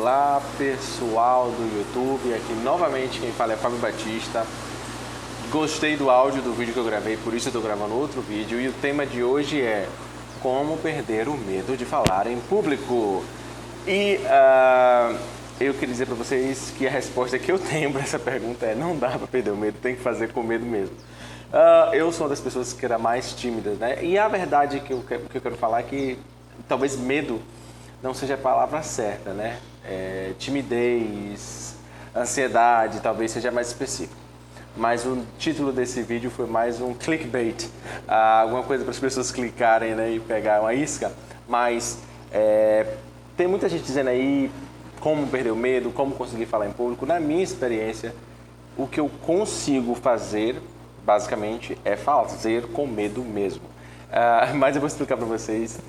Olá pessoal do YouTube, aqui novamente quem fala é Fábio Batista. Gostei do áudio do vídeo que eu gravei, por isso eu estou gravando outro vídeo. E o tema de hoje é como perder o medo de falar em público. E eu queria dizer para vocês que a resposta que eu tenho para essa pergunta é: não dá para perder o medo, tem que fazer com medo mesmo. Eu sou uma das pessoas que era mais tímidas, né? E a verdade que eu quero falar é que talvez medo não seja a palavra certa, né? Timidez, ansiedade, talvez seja mais específico. Mas o título desse vídeo foi mais um clickbait, alguma coisa para as pessoas clicarem, né, e pegar uma isca. Mas tem muita gente dizendo aí como perder o medo, como conseguir falar em público. Na minha experiência, o que eu consigo fazer, basicamente, é fazer com medo mesmo. Mas eu vou explicar para vocês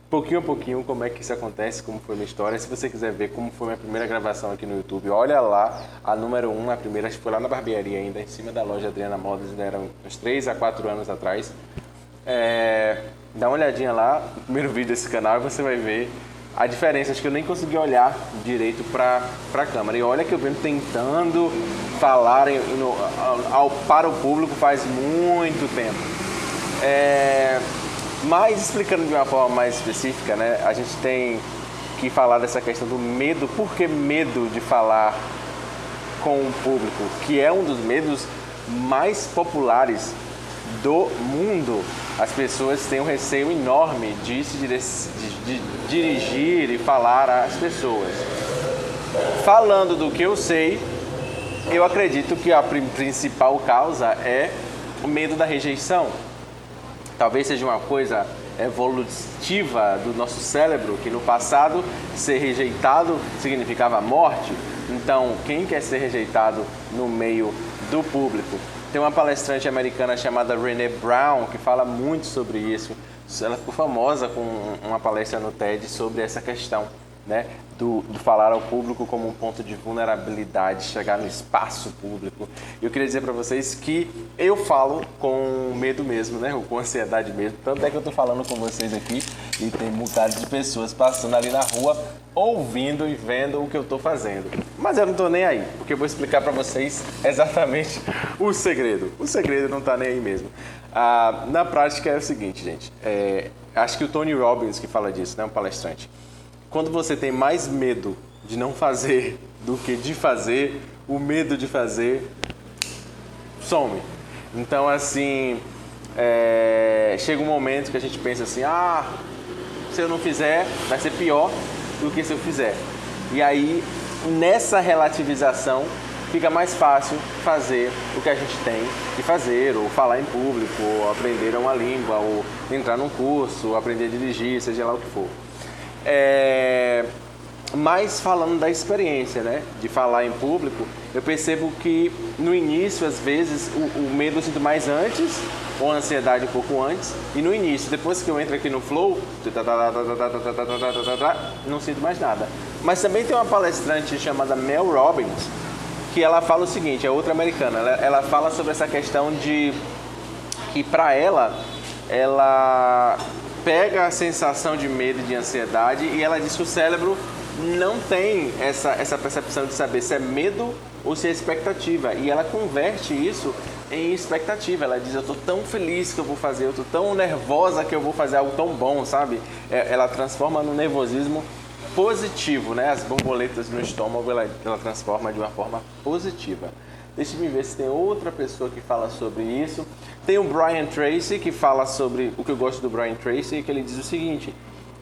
pouquinho a pouquinho como é que isso acontece, como foi a minha história. Se você quiser ver como foi minha primeira gravação aqui no YouTube, olha lá a número 1, a primeira, acho que foi lá na barbearia ainda, em cima da loja Adriana Modas, ainda era uns 3 a 4 anos atrás. Dá uma olhadinha lá, no primeiro vídeo desse canal, e você vai ver a diferença. Acho que eu nem consegui olhar direito para a câmera. E olha que eu venho tentando falar para o público faz muito tempo. Mas explicando de uma forma mais específica, né, a gente tem que falar dessa questão do medo. Por que medo de falar com o público? Que é um dos medos mais populares do mundo. As pessoas têm um receio enorme de dirigir e falar às pessoas. Falando do que eu sei, eu acredito que a principal causa é o medo da rejeição. Talvez seja uma coisa evolutiva do nosso cérebro, que no passado ser rejeitado significava morte. Então, quem quer ser rejeitado no meio do público? Tem uma palestrante americana chamada Brené Brown que fala muito sobre isso. Ela ficou famosa com uma palestra no TED sobre essa questão, né, do falar ao público como um ponto de vulnerabilidade, chegar no espaço público. Eu queria dizer para vocês que eu falo com medo mesmo, né, ou com ansiedade mesmo. Tanto é que eu estou falando com vocês aqui e tem um bocado de pessoas passando ali na rua, ouvindo e vendo o que eu estou fazendo. Mas eu não estou nem aí, porque eu vou explicar para vocês exatamente o segredo. O segredo não está nem aí mesmo. Na prática é o seguinte, gente. Acho que o Tony Robbins que fala disso, né, um palestrante. Quando você tem mais medo de não fazer do que de fazer, o medo de fazer some. Então, assim, chega um momento que a gente pensa assim: se eu não fizer, vai ser pior do que se eu fizer. E aí, nessa relativização, fica mais fácil fazer o que a gente tem que fazer, ou falar em público, ou aprender uma língua, ou entrar num curso, ou aprender a dirigir, seja lá o que for. Mas falando da experiência, né, de falar em público, eu percebo que no início, às vezes, o medo eu sinto mais antes, ou a ansiedade um pouco antes, e no início, depois que eu entro aqui no flow, não sinto mais nada. Mas também tem uma palestrante chamada Mel Robbins, que ela fala o seguinte, é outra americana, ela fala sobre essa questão de que para ela pega a sensação de medo e de ansiedade e ela diz que o cérebro não tem essa percepção de saber se é medo ou se é expectativa. E ela converte isso em expectativa. Ela diz: eu tô tão feliz que eu vou fazer, eu tô tão nervosa que eu vou fazer algo tão bom, sabe? Ela transforma no nervosismo positivo, né? As borboletas no estômago ela transforma de uma forma positiva. Deixa eu ver se tem outra pessoa que fala sobre isso. Tem o Brian Tracy que fala sobre o que eu gosto do Brian Tracy, que ele diz o seguinte,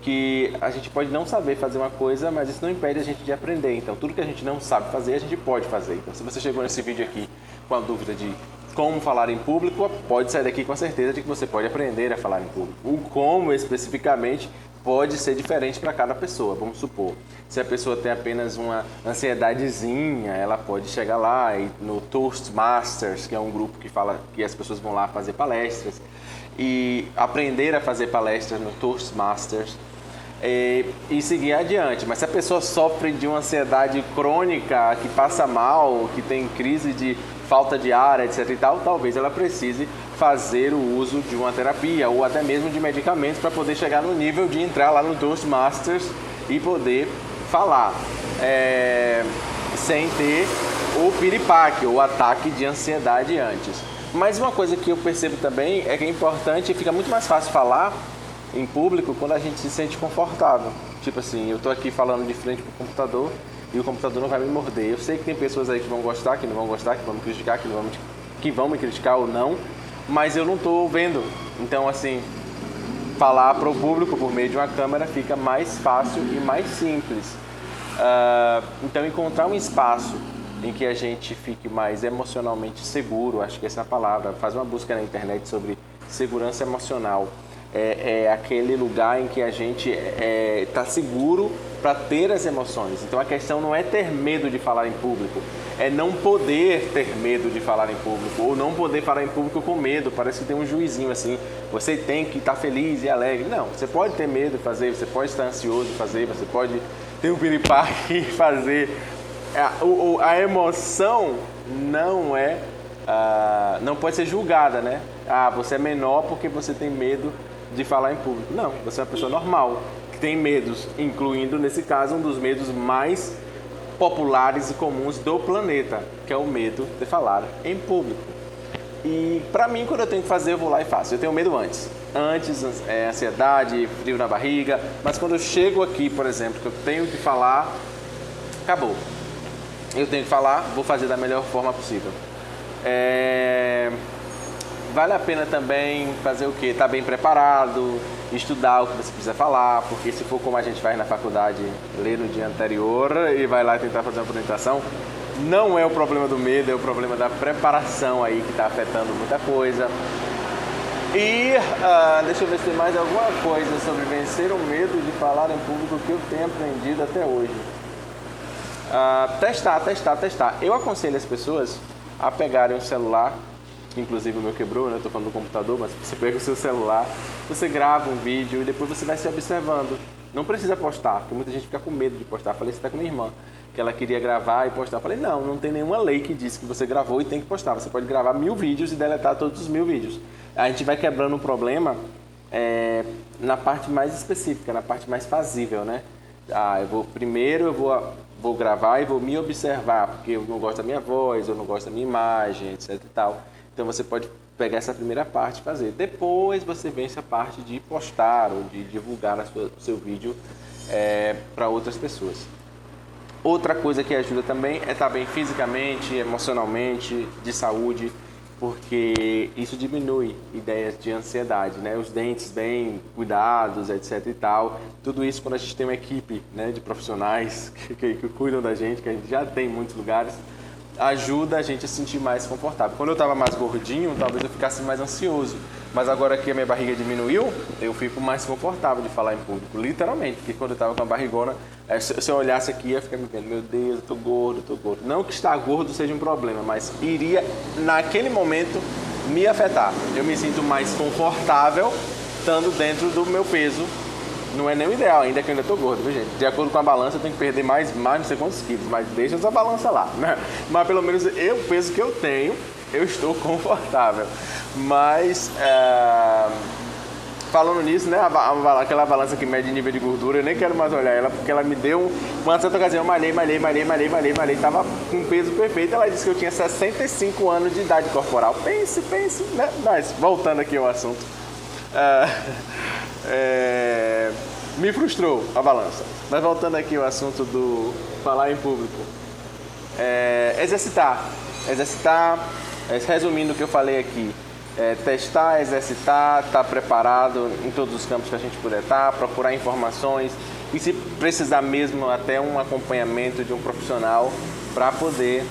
que a gente pode não saber fazer uma coisa, mas isso não impede a gente de aprender. Então, tudo que a gente não sabe fazer, a gente pode fazer. Então, se você chegou nesse vídeo aqui com a dúvida de como falar em público, pode sair daqui com a certeza de que você pode aprender a falar em público. O como, especificamente, pode ser diferente para cada pessoa. Vamos supor, se a pessoa tem apenas uma ansiedadezinha, ela pode chegar lá e no Toastmasters, que é um grupo que fala que as pessoas vão lá fazer palestras, e aprender a fazer palestras no Toastmasters e seguir adiante. Mas se a pessoa sofre de uma ansiedade crônica, que passa mal, que tem crise de falta de ar, etc e tal, talvez ela precise fazer o uso de uma terapia ou até mesmo de medicamentos para poder chegar no nível de entrar lá no Toastmasters e poder falar sem ter o piripaque, o ataque de ansiedade antes. Mas uma coisa que eu percebo também é que é importante, fica muito mais fácil falar em público quando a gente se sente confortável. Tipo assim, eu tô aqui falando de frente pro computador e o computador não vai me morder. Eu sei que tem pessoas aí que vão gostar, que não vão gostar, que vão me criticar, que vão me criticar ou não, mas eu não tô vendo. Então, assim, falar para o público por meio de uma câmera fica mais fácil e mais simples. Então, encontrar um espaço em que a gente fique mais emocionalmente seguro, acho que essa é a palavra. Faz uma busca na internet sobre segurança emocional. É aquele lugar em que a gente está seguro para ter as emoções. Então a questão não é ter medo de falar em público, é não poder ter medo de falar em público, ou não poder falar em público com medo. Parece que tem um juizinho assim, você tem que estar feliz e alegre. Não, você pode ter medo de fazer, você pode estar ansioso de fazer, você pode ter um piripaque e fazer. A emoção não pode ser julgada, né? Você é menor porque você tem medo de falar em público. Não, você é uma pessoa normal, que tem medos, incluindo, nesse caso, um dos medos mais populares e comuns do planeta, que é o medo de falar em público. E pra mim, quando eu tenho que fazer, eu vou lá e faço. Eu tenho medo antes, ansiedade, frio na barriga, mas quando eu chego aqui, por exemplo, que eu tenho que falar, acabou. Eu tenho que falar, vou fazer da melhor forma possível. Vale a pena também fazer o quê? Estar bem preparado, estudar o que você precisa falar, porque se for como a gente faz na faculdade, ler no dia anterior e vai lá tentar fazer uma apresentação, não é o problema do medo, é o problema da preparação aí que está afetando muita coisa. E deixa eu ver se tem mais alguma coisa sobre vencer o medo de falar em público que eu tenho aprendido até hoje. Testar. Eu aconselho as pessoas a pegarem um celular, inclusive o meu quebrou, né? Eu tô falando do computador, mas você pega o seu celular, você grava um vídeo e depois você vai se observando. Não precisa postar, porque muita gente fica com medo de postar. Falei isso até com minha irmã, que ela queria gravar e postar. Falei, não tem nenhuma lei que diz que você gravou e tem que postar. Você pode gravar 1000 vídeos e deletar todos os 1000 vídeos. A gente vai quebrando o problema na parte mais específica, na parte mais fazível, né? Eu vou gravar e vou me observar, porque eu não gosto da minha voz, eu não gosto da minha imagem, etc e tal. Então você pode pegar essa primeira parte e fazer. Depois você vem essa parte de postar ou de divulgar o seu vídeo para outras pessoas. Outra coisa que ajuda também é estar bem fisicamente, emocionalmente, de saúde, porque isso diminui ideias de ansiedade, né? Os dentes bem cuidados, etc e tal. Tudo isso quando a gente tem uma equipe, né, de profissionais que cuidam da gente, que a gente já tem em muitos lugares, ajuda a gente a se sentir mais confortável. Quando eu estava mais gordinho, talvez eu ficasse mais ansioso. Mas agora que a minha barriga diminuiu, eu fico mais confortável de falar em público, literalmente. Porque quando eu estava com a barrigona, se eu olhasse aqui, ia ficar me vendo, meu Deus, eu tô gordo. Não que estar gordo seja um problema, mas iria, naquele momento, me afetar. Eu me sinto mais confortável estando dentro do meu peso. Não é nem o ideal, ainda que eu ainda tô gordo, viu, gente? De acordo com a balança, eu tenho que perder mais não sei quantos quilos, mas deixa essa balança lá, né? Mas pelo menos o peso que eu tenho, eu estou confortável. Mas, falando nisso, né? Aquela balança que mede nível de gordura, eu nem quero mais olhar ela, porque ela me deu uma certa ocasião, eu malhei, tava com um peso perfeito. Ela disse que eu tinha 65 anos de idade corporal. Pense, né? Mas, voltando aqui ao assunto. Me frustrou a balança. Mas voltando aqui ao assunto do falar em público. Exercitar, resumindo o que eu falei aqui, testar, exercitar, estar preparado em todos os campos que a gente puder estar, procurar informações e, se precisar mesmo, até um acompanhamento de um profissional para poder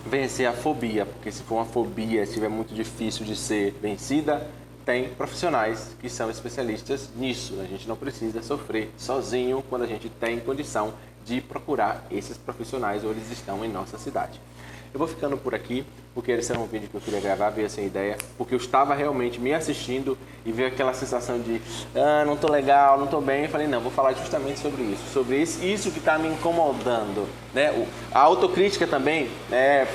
vencer a fobia, porque se for uma fobia, estiver muito difícil de ser vencida, tem profissionais que são especialistas nisso. A gente não precisa sofrer sozinho quando a gente tem condição de procurar esses profissionais, ou eles estão em nossa cidade. Eu vou ficando por aqui, porque esse era um vídeo que eu queria gravar, veio essa ideia, porque eu estava realmente me assistindo e veio aquela sensação de não tô legal, não tô bem. Eu falei, não, vou falar justamente sobre isso que está me incomodando, né? A autocrítica também é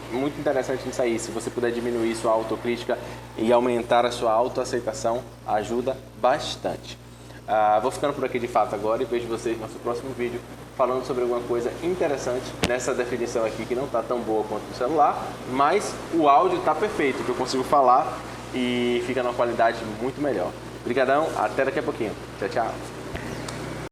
muito interessante nisso aí. Se você puder diminuir sua autocrítica e aumentar a sua autoaceitação, ajuda bastante. Vou ficando por aqui de fato agora e vejo vocês no nosso próximo vídeo. falando sobre alguma coisa interessante nessa definição aqui que não está tão boa quanto no celular, mas o áudio está perfeito, que eu consigo falar e fica numa qualidade muito melhor. Obrigadão, até daqui a pouquinho. Tchau, tchau.